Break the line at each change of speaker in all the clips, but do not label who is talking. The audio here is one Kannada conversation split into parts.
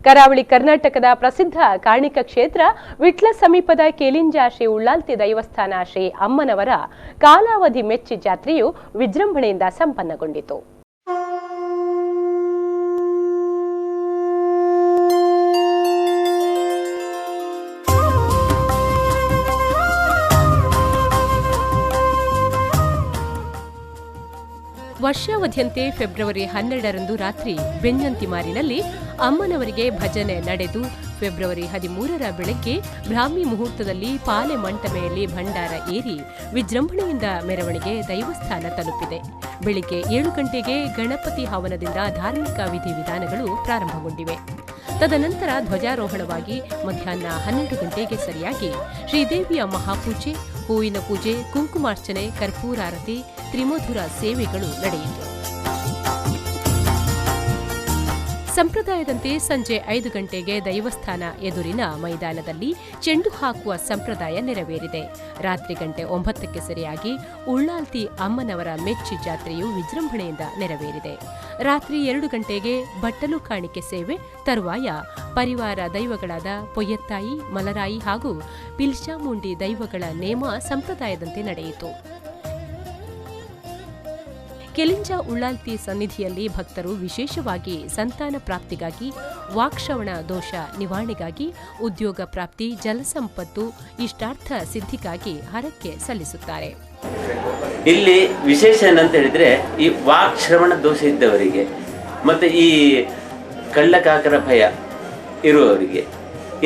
ಕರಾವಳಿ ಕರ್ನಾಟಕದ ಪ್ರಸಿದ್ಧ ಕಾಣಿಕ ಕ್ಷೇತ್ರ ವಿಟ್ಲ ಸಮೀಪದ ಕೇಲಿಂಜ ಶ್ರೀ ಉಳ್ಳಾಲ್ತಿ ದೈವಸ್ಥಾನ ಶ್ರೀ ಅಮ್ಮನವರ ಕಾಲಾವಧಿ ಮೆಚ್ಚಿ ಜಾತ್ರೆಯು ವಿಜೃಂಭಣೆಯಿಂದ ಸಂಪನ್ನಗೊಂಡಿತು. ವರ್ಷಾವಧಿಯಂತೆ ಫೆಬ್ರವರಿ 12ರಂದು ರಾತ್ರಿ ಬೆಂಜಂತಿಮಾರಿನಲ್ಲಿ ಅಮ್ಮನವರಿಗೆ ಭಜನೆ ನಡೆದು ಫೆಬ್ರವರಿ 13ರ ಬೆಳಗ್ಗೆ ಬ್ರಾಹ್ಮಿ ಮುಹೂರ್ತದಲ್ಲಿ ಪಾಲೆ ಮಂಟಮೆಯಲ್ಲಿ ಭಂಡಾರ ಏರಿ ವಿಜೃಂಭಣೆಯಿಂದ ಮೆರವಣಿಗೆ ದೈವಸ್ಥಾನ ತಲುಪಿದೆ. ಬೆಳಿಗ್ಗೆ 7 ಗಂಟೆಗೆ ಗಣಪತಿ ಹವನದಿಂದ ಧಾರ್ಮಿಕ ವಿಧಿವಿಧಾನಗಳು ಪ್ರಾರಂಭಗೊಂಡಿವೆ. ತದನಂತರ ಧ್ವಜಾರೋಹಣವಾಗಿ ಮಧ್ಯಾಹ್ನ 12 ಗಂಟೆಗೆ ಸರಿಯಾಗಿ ಶ್ರೀದೇವಿಯ ಮಹಾಪೂಜೆ, ಹೂವಿನ ಪೂಜೆ, ಕುಂಕುಮಾರ್ಚನೆ, ಕರ್ಪೂರಾರತಿ, ತ್ರಿಮಧುರ ಸೇವೆಗಳು ನಡೆಯಿತು. ಸಂಪ್ರದಾಯದಂತೆ ಸಂಜೆ 5 ಗಂಟೆಗೆ ದೈವಸ್ಥಾನ ಎದುರಿನ ಮೈದಾನದಲ್ಲಿ ಚೆಂಡು ಹಾಕುವ ಸಂಪ್ರದಾಯ ನೆರವೇರಿದೆ. ರಾತ್ರಿ 9 ಸರಿಯಾಗಿ ಉಳ್ಳಾಲ್ತಿ ಅಮ್ಮನವರ ಮೆಚ್ಚಿ ಜಾತ್ರೆಯು ವಿಜೃಂಭಣೆಯಿಂದ ನೆರವೇರಿದೆ. ರಾತ್ರಿ 2 ಗಂಟೆಗೆ ಬಟ್ಟಲು ಕಾಣಿಕೆ ಸೇವೆ, ತರುವಾಯ ಪರಿವಾರ ದೈವಗಳಾದ ಪೊಯ್ಯತ್ತಾಯಿ, ಮಲರಾಯಿ ಹಾಗೂ ಪಿಲ್ಚಾಮುಂಡಿ ದೈವಗಳ ನೇಮ ಸಂಪ್ರದಾಯದಂತೆ ನಡೆಯಿತು. ಕೆಲಿಂಜ ಉಳ್ಳಾಲ್ತಿ ಸನ್ನಿಧಿಯಲ್ಲಿ ಭಕ್ತರು ವಿಶೇಷವಾಗಿ ಸಂತಾನ ಪ್ರಾಪ್ತಿಗಾಗಿ, ವಾಕ್ಶ್ರವಣ ದೋಷ ನಿವಾರಣೆಗಾಗಿ, ಉದ್ಯೋಗ ಪ್ರಾಪ್ತಿ, ಜಲಸಂಪತ್ತು, ಇಷ್ಟಾರ್ಥ ಸಿದ್ಧಿಗಾಗಿ ಹರಕೆ ಸಲ್ಲಿಸುತ್ತಾರೆ.
ಇಲ್ಲಿ ವಿಶೇಷ ಏನಂತ ಹೇಳಿದ್ರೆ, ಈ ವಾಕ್ಶ್ರವಣ ದೋಷ ಇದ್ದವರಿಗೆ ಮತ್ತು ಈ ಕಳ್ಳಕಾಕರ ಭಯ ಇರುವವರಿಗೆ,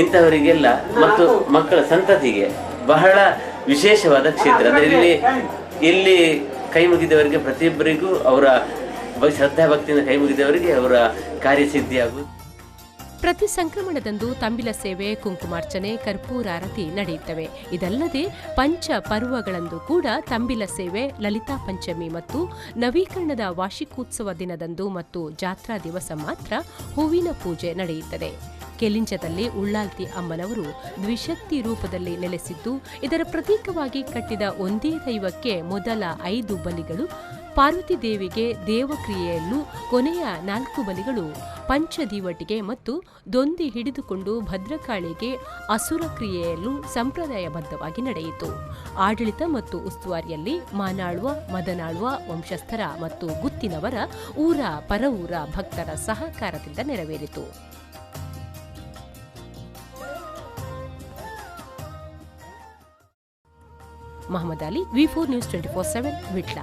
ಇಂಥವರಿಗೆಲ್ಲ ಮತ್ತು ಮಕ್ಕಳ ಸಂತತಿಗೆ ಬಹಳ ವಿಶೇಷವಾದ ಕ್ಷೇತ್ರ. ಅಂದರೆ ಇಲ್ಲಿ ಕೈ ಮುಗಿದವರಿಗೆ, ಪ್ರತಿಯೊಬ್ಬರಿಗೂ ಅವರ ಶ್ರದ್ಧಾ ಭಕ್ತಿಯಿಂದ ಕೈ ಮುಗಿದವರಿಗೆ ಅವರ ಕಾರ್ಯಸಿದ್ಧಿಯಾಗುವುದು.
ಪ್ರತಿ ಸಂಕ್ರಮಣದಂದು ತಂಬಿಲ ಸೇವೆ, ಕುಂಕುಮಾರ್ಚನೆ, ಕರ್ಪೂರಾರತಿ ನಡೆಯುತ್ತವೆ. ಇದಲ್ಲದೆ ಪಂಚ ಪರ್ವಗಳಂದು ಕೂಡ ತಂಬಿಲ ಸೇವೆ, ಲಲಿತಾ ಪಂಚಮಿ ಮತ್ತು ನವೀಕರಣದ ವಾರ್ಷಿಕೋತ್ಸವ ದಿನದಂದು ಮತ್ತು ಜಾತ್ರಾ ದಿವಸ ಮಾತ್ರ ಹೂವಿನ ಪೂಜೆ ನಡೆಯುತ್ತದೆ. ಕೆಲಿಂಜದಲ್ಲಿ ಉಳ್ಳಾಲ್ತಿ ಅಮ್ಮನವರು ದ್ವಿಶಕ್ತಿ ರೂಪದಲ್ಲಿ ನೆಲೆಸಿದ್ದು, ಇದರ ಪ್ರತೀಕವಾಗಿ ಕಟ್ಟಿದ ಒಂದೇ ದೈವಕ್ಕೆ ಮೊದಲ 5 ಬಲಿಗಳು, ಪಾರ್ವತಿ ದೇವಿಗೆ ದೇವಕ್ರಿಯೆಯಲ್ಲೂ ಕೊನೆಯ 4 ಬಲಿಗಳು, ಪಂಚದೀವಟಿಗೆ ಮತ್ತು ದೊಂದಿ ಹಿಡಿದುಕೊಂಡು ಭದ್ರಕಾಳಿಗೆ ಅಸುರ ಕ್ರಿಯೆಯಲ್ಲೂ ಸಂಪ್ರದಾಯಬದ್ಧವಾಗಿ ನಡೆಯಿತು. ಆಡಳಿತ ಮತ್ತು ಉಸ್ತುವಾರಿಯಲ್ಲಿ ಮಾನಾಳುವ, ಮದನಾಳುವ ವಂಶಸ್ಥರ ಮತ್ತು ಗುತ್ತಿನವರ ಊರ ಪರವೂರ ಭಕ್ತರ ಸಹಕಾರದಿಂದ ನೆರವೇರಿತು. Mohammed Ali, V4 News 24/7 Vitla.